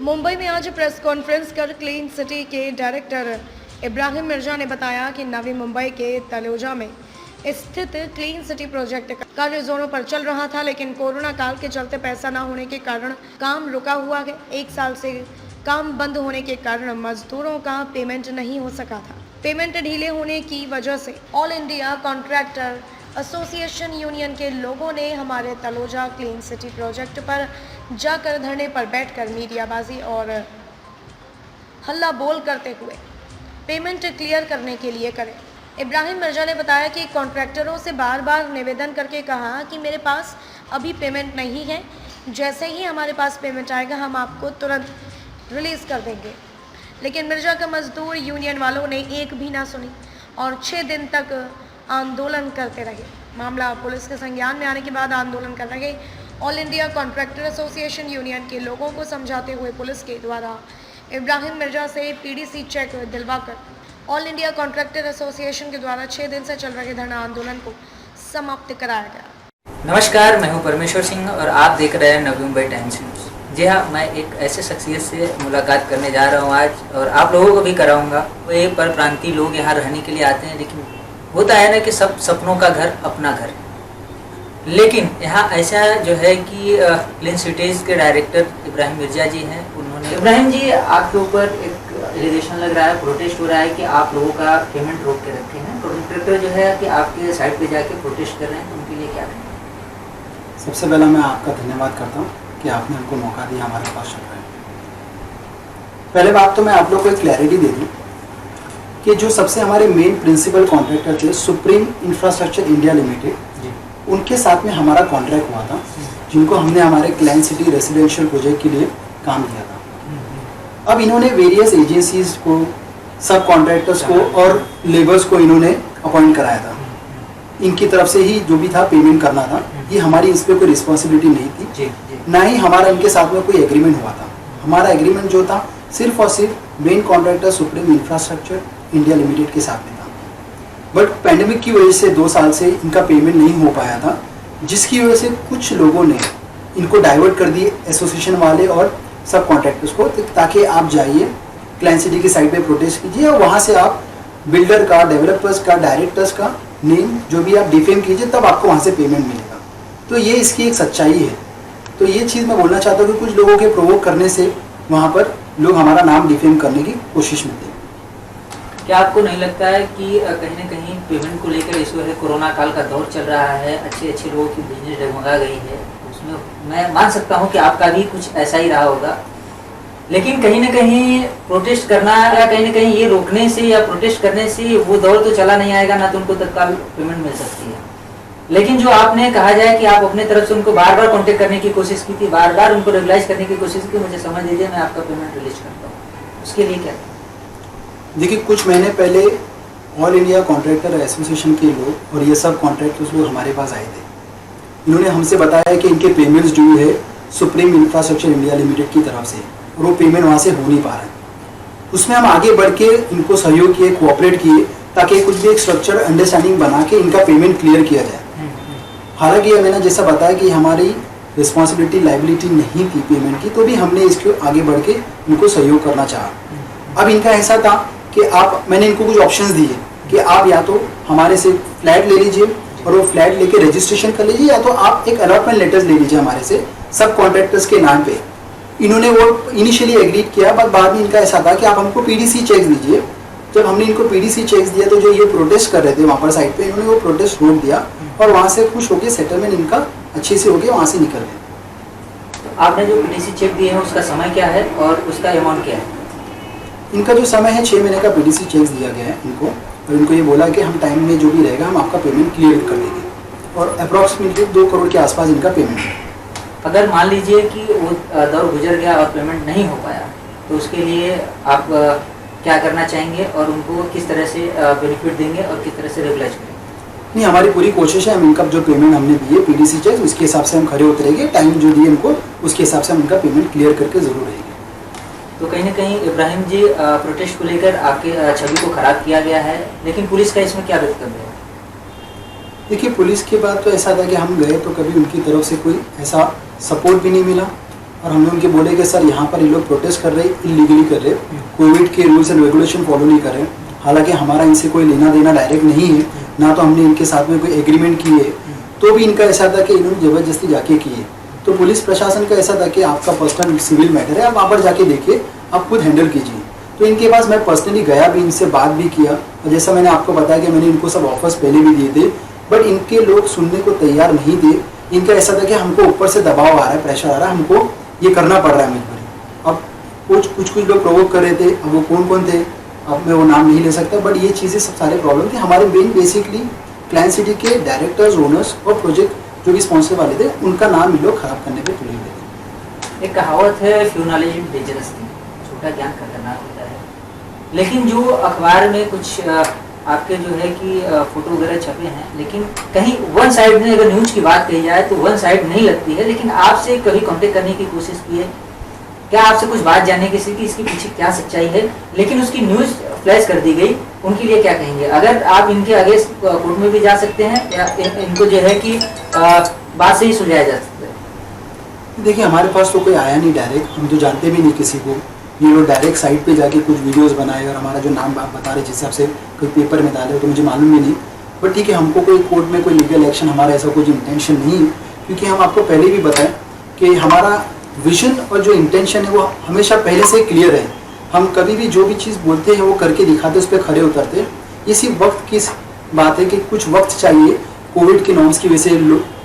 मुंबई में आज press conference कर क्लीन सिटी के डायरेक्टर इब्राहिम मिर्जा ने बताया कि नवी मुंबई के तलोजा में स्थित क्लीन सिटी प्रोजेक्ट का कार्य जोरों पर चल रहा था, लेकिन कोरोना काल के चलते पैसा न होने के कारण काम रुका हुआ है। 1 साल से काम बंद होने के कारण मजदूरों का पेमेंट नहीं हो सका था। पेमेंट ढीले होने की वजह से all India contractor association union के लोगों ने हमारे तलोजा क्लीन सिटी प्रोजेक्ट पर जाकर धरने पर बैठकर मीडियाबाजी और हल्ला बोल करते हुए पेमेंट क्लियर करने के लिए करे। इब्राहिम मिर्जा ने बताया कि कॉन्ट्रैक्टरों से बार बार निवेदन करके कहा कि मेरे पास अभी पेमेंट नहीं है, जैसे ही हमारे पास पेमेंट आएगा हम आपको तुरंत रिलीज़ कर देंगे। लेकिन मिर्जा का मजदूर यूनियन वालों ने एक भी ना सुनी और 6 दिन तक आंदोलन करते रहे। मामला पुलिस के संज्ञान में आने के बाद आंदोलन कर रहे all India contractor association union के लोगों को समझाते हुए पुलिस के द्वारा इब्राहिम मिर्जा से पीडीसी चेक दिलवाकर ऑल इंडिया कॉन्ट्रैक्टर एसोसिएशन के द्वारा 6 दिन से चल रहे धरना आंदोलन को समाप्त कराया गया। नमस्कार, मैं हूं परमेश्वर सिंह और आप देख रहे हैं नवी मुंबई टाइम्स न्यूज़। जी हाँ, मैं एक ऐसे शख्सियत से मुलाकात करने जा रहा हूं आज और आप लोगों को भी कराऊंगा। वे परप्रांतीय लोग यहाँ रहने के लिए आते हैं, लेकिन होता है ना कि सब सपनों का घर अपना घर। लेकिन यहाँ ऐसा जो है कि क्लीन सिटीज के डायरेक्टर इब्राहिम मिर्जा जी हैं। उन्होंने इब्राहिम जी, आपके ऊपर एक एलिगेशन लग रहा है, प्रोटेस्ट हो रहा है कि आप लोगों का पेमेंट रोक के रखे हैं। कॉन्ट्रैक्टर जो है कि आपके साइड पे जाके प्रोटेस्ट कर रहे हैं, तो उनके लिए क्या करें? सबसे पहला मैं आपका धन्यवाद करता हूँ कि आपने हमको मौका दिया हमारे पास चल रहा है। पहले बात तो मैं आप लोग को एक क्लैरिटी दे दूँ कि जो सबसे हमारे मेन प्रिंसिपल कॉन्ट्रैक्टर थे सुप्रीम इंफ्रास्ट्रक्चर इंडिया लिमिटेड, उनके साथ में हमारा कॉन्ट्रैक्ट हुआ था, जिनको हमने हमारे क्लीन सिटी रेजिडेंशियल प्रोजेक्ट के लिए काम किया था। अब इन्होंने वेरियस एजेंसीज को, सब कॉन्ट्रैक्टर्स को और लेबर्स को इन्होंने अपॉइंट कराया था। इनकी तरफ से ही जो भी था पेमेंट करना था, ये हमारी इस पर कोई रिस्पॉन्सिबिलिटी नहीं थी, ना ही हमारा इनके साथ में कोई एग्रीमेंट हुआ था। हमारा एग्रीमेंट जो था सिर्फ और सिर्फ main contractor supreme infrastructure India limited के साथ में था। बट पैंडेमिक की वजह से 2 साल से इनका पेमेंट नहीं हो पाया था, जिसकी वजह से कुछ लोगों ने इनको डाइवर्ट कर दिए, एसोसिएशन वाले और सब कॉन्ट्रैक्टर्स को, ताकि आप जाइए क्लीन सिटी की साइड पे प्रोटेस्ट कीजिए और वहाँ से आप बिल्डर का, डेवलपर्स का, डायरेक्टर्स का नेम जो भी आप डिफेम कीजिए, तब आपको वहाँ से पेमेंट मिलेगा। तो ये इसकी एक सच्चाई है। तो ये चीज़ मैं बोलना चाहता हूँ कि कुछ लोगों के प्रोवोक करने से वहाँ पर लोग हमारा नाम डिफेम करने की कोशिश में थे। क्या आपको नहीं लगता है कि कहीं ना कहीं पेमेंट को लेकर इशू है? कोरोना काल का दौर चल रहा है, अच्छे लोगों की बिजनेस डगमगा गई है, उसमें मैं मान सकता हूं कि आपका भी कुछ ऐसा ही रहा होगा। लेकिन कहीं ना कहीं प्रोटेस्ट करना या कहीं ना कहीं ये रोकने से या प्रोटेस्ट करने से वो दौर तो चला नहीं आएगा, ना तो उनको तत्काल पेमेंट मिल सकती है। लेकिन जो आपने कहा जाए कि आप अपने तरफ से उनको बार बार कॉन्टेक्ट करने की कोशिश की थी, बार बार उनको रेगुलाइज करने की कोशिश की, मुझे समझ दीजिए मैं आपका पेमेंट रिलीज करता हूँ, उसके लिए क्या? देखिए, कुछ महीने पहले ऑल इंडिया कॉन्ट्रैक्टर एसोसिएशन के लोग और ये सब कॉन्ट्रैक्टर्स लोग हमारे पास आए थे। इन्होंने हमसे बताया कि इनके पेमेंट्स ड्यू है सुप्रीम इंफ्रास्ट्रक्चर इंडिया लिमिटेड की तरफ से और वो पेमेंट वहाँ से हो नहीं पा रहा है। उसमें हम आगे बढ़ के इनको सहयोग किए, कोऑपरेट किए, ताकि कुछ भी एक स्ट्रक्चर अंडरस्टैंडिंग बना के इनका पेमेंट क्लियर किया जाए। हालांकि मैंने जैसा बताया कि हमारी रिस्पॉन्सिबिलिटी, लाइबिलिटी नहीं थी पेमेंट की, तो भी हमने इसको आगे बढ़ के इनको सहयोग करना चाहा। अब इनका ऐसा था कि मैंने इनको कुछ ऑप्शंस दिए कि आप या तो हमारे से फ्लैट ले लीजिए और वो फ्लैट लेके रजिस्ट्रेशन कर लीजिए, या तो आप एक अलॉटमेंट लेटर्स ले लीजिए हमारे से सब कॉन्ट्रैक्टर्स के नाम पे। इन्होंने वो इनिशियली एग्रीड किया, बट बाद में इनका ऐसा था कि आप हमको पीडीसी चेक्स दीजिए। जब हमने इनको पीडीसी चेक्स दिया तो जो ये प्रोटेस्ट कर रहे थे वहाँ पर साइड पे, इन्होंने वो प्रोटेस्ट रोक दिया और वहाँ से खुश होकर सेटलमेंट इनका अच्छे से हो गया, वहाँ से निकल गए। तो आपने जो पीडीसी चेक दिए हैं उसका समय क्या है और उसका अमाउंट क्या है? इनका जो समय है 6 महीने का पीडीसी चेक्स दिया गया है इनको, और इनको ये बोला कि हम टाइम में जो भी रहेगा हम आपका पेमेंट क्लियर कर देंगे, और अप्रॉक्सीमेटली 2 करोड़ के आसपास इनका पेमेंट है। अगर मान लीजिए कि वो दौर गुजर गया और पेमेंट नहीं हो पाया, तो उसके लिए आप क्या करना चाहेंगे और उनको किस तरह से बेनिफिट देंगे और किस तरह से रेगुलाइज करेंगे? नहीं, हमारी पूरी कोशिश है, हम इनका जो पेमेंट हमने दी है पीडीसी चेक्स, उसके हिसाब से हम खड़े उतरेंगे, टाइम जो दिए इनको उसके हिसाब से हम इनका पेमेंट क्लियर करके जरूर रहेंगे। तो कहीं ना कहीं इब्राहिम जी, प्रोटेस्ट को लेकर आपके छवि को खराब किया गया है, लेकिन पुलिस का इसमें क्या वक्तव्य है? देखिए, पुलिस के बाद तो ऐसा था कि हम गए तो कभी उनकी तरफ से कोई ऐसा सपोर्ट भी नहीं मिला और हमने उनके बोले कि सर यहाँ पर ये लोग प्रोटेस्ट कर रहे हैं, इलीगली कर रहे हैं, कोविड के रूल्स एंड रेगुलेशन फॉलो नहीं कर रहे हैं। हालांकि हमारा इनसे कोई लेना देना डायरेक्ट नहीं है, ना तो हमने इनके साथ में कोई एग्रीमेंट की है, तो भी इनका ऐसा था कि इन्होंने ज़बरदस्ती जाके किए। तो पुलिस प्रशासन का ऐसा था कि आपका पर्सनल सिविल मैटर है, आप वहाँ पर जाके देखिए, आप खुद हैंडल कीजिए। तो इनके पास मैं पर्सनली गया भी, इनसे बात भी किया, और जैसा मैंने आपको बताया कि मैंने इनको सब ऑफर्स पहले भी दिए थे, बट इनके लोग सुनने को तैयार नहीं थे। इनका ऐसा था कि हमको ऊपर से दबाव आ रहा है, प्रेशर आ रहा है, हमको ये करना पड़ रहा है मजबूरी। अब कुछ लोग प्रोवोक कर रहे थे, अब वो कौन थे, अब मैं वो नाम नहीं ले सकता, बट ये चीज़ें सब सारे प्रॉब्लम थे। हमारे मेन बेसिकली क्लाइंट सिटी के डायरेक्टर्स, ओनर्स और प्रोजेक्ट जो भी स्पॉन्सर वाले थे, उनका नाम ये लोग खराब करने पे तुले हुए थे। एक कहावत है, फ्यू नॉलेज डेंजरस थिंग, छोटा ज्ञान खतरनाक होता है। लेकिन जो अखबार में कुछ आपके जो है कि फोटो वगैरह छपे हैं, लेकिन कहीं वन साइड में अगर न्यूज की बात कही जाए तो वन साइड नहीं लगती है। लेकिन आपसे कभी कांटेक्ट करने की कोशिश की है क्या, आपसे कुछ बात जानने की कि इसके पीछे क्या सच्चाई है, लेकिन उसकी न्यूज फ्लैश कर दी गई, उनके लिए क्या कहेंगे? अगर आप इनके आगे कोर्ट में भी जा सकते हैं या इनको जो है कि बात से ही सुलझाया जा सकता है? देखिए, हमारे पास तो कोई आया नहीं डायरेक्ट, हम तो जानते भी नहीं किसी को। ये लोग डायरेक्ट साइट पे जाके कुछ वीडियोस बनाए और हमारा जो नाम आप बता रहे जिस हिसाब से कोई पेपर में डाले, तो मुझे मालूम भी नहीं। बट ठीक है, हमको कोई कोर्ट में कोई लीगल एक्शन, हमारा ऐसा कुछ इंटेंशन नहीं है, क्योंकि हम आपको पहले भी बताएं कि हमारा विजन और जो इंटेंशन है वो हमेशा पहले से क्लियर है। हम कभी भी जो भी चीज़ बोलते हैं वो करके दिखाते, उस पर खड़े उतरते हैं। ये सिर्फ वक्त की बात है कि कुछ वक्त चाहिए। कोविड के नॉर्म्स की वजह से,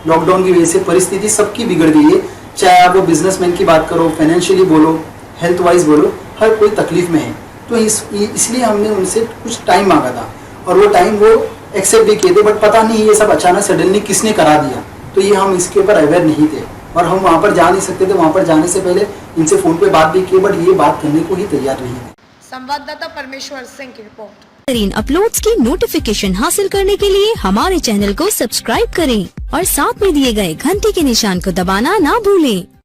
लॉकडाउन की वजह से परिस्थिति सबकी बिगड़ गई है, चाहे आप वो बिजनेसमैन की बात करो, फाइनेंशियली बोलो, हेल्थ वाइज बोलो, हर कोई तकलीफ में है। तो इसलिए हमने उनसे कुछ टाइम मांगा था और वो टाइम वो एक्सेप्ट भी किए थे, बट पता नहीं ये सब अचानक सडनली किसने करा दिया, तो ये हम इसके ऊपर अवेयर नहीं थे और हम वहाँ पर जा नहीं सकते थे। वहाँ पर जाने से पहले इनसे फ़ोन पे बात भी की, बट ये बात करने को ही तैयार नहीं थे। संवाददाता परमेश्वर सिंह की रिपोर्ट। अपलोड्स की नोटिफिकेशन हासिल करने के लिए हमारे चैनल को सब्सक्राइब करें और साथ में दिए गए घंटी के निशान को दबाना ना भूलें।